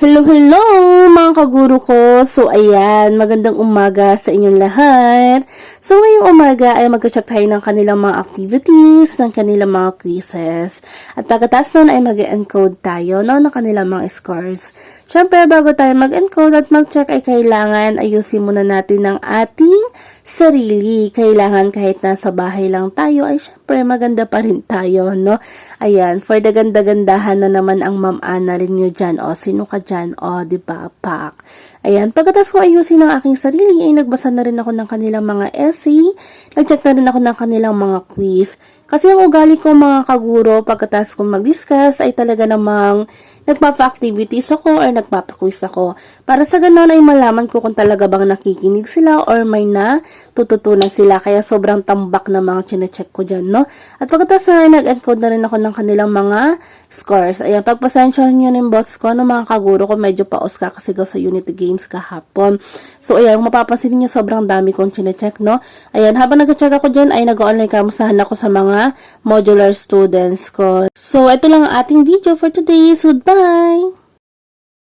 Hello, hello mga kaguro ko. So ayan, magandang umaga sa inyong lahat. So ngayong umaga ay mag-check tayo ng kanilang mga activities, ng kanilang mga quizzes. At pagkatapos nun ay mag-encode tayo ng kanilang mga scores. Siyempre bago tayo mag-encode at mag-check ay kailangan ayusin muna natin ng ating sarili. Kailangan kahit nasa bahay lang tayo ay siyempre maganda pa rin tayo, no? Ayan, for the ganda-gandahan na naman ang Ma'am Ana rin nyo dyan. O, sino ka dyan? O, diba? Pak. Ayan, pagkatapos ko ayusin ang aking sarili, ay nagbasa na rin ako ng kanilang mga essay. Nag-check na rin ako ng kanilang mga quiz. Kasi ang ugali ko mga kaguro, pagkatapos kong mag-discuss, ay talaga namang nagpapa-activities ako or nagpapa-quiz ako. Para sa ganun ay malaman ko kung talaga bang nakikinig sila or may natututunan sila. Kaya sobrang tambak na mga chinecheck ko dyan, no? At pagkatapos ay nag-encode na rin ako ng kanilang mga scores. Ayan, pagpasensyahan nyo ng boss ko, no, mga kaguro ko, medyo paos ka kasi sa Unity Games kahapon. So, ayan, mapapansin niyo sobrang dami kong chinecheck, no? Ayan, habang nag-check ako dyan, ay nag-online kamusahan ako sa mga modular students ko. So, ito lang ang ating video for today. So, goodbye!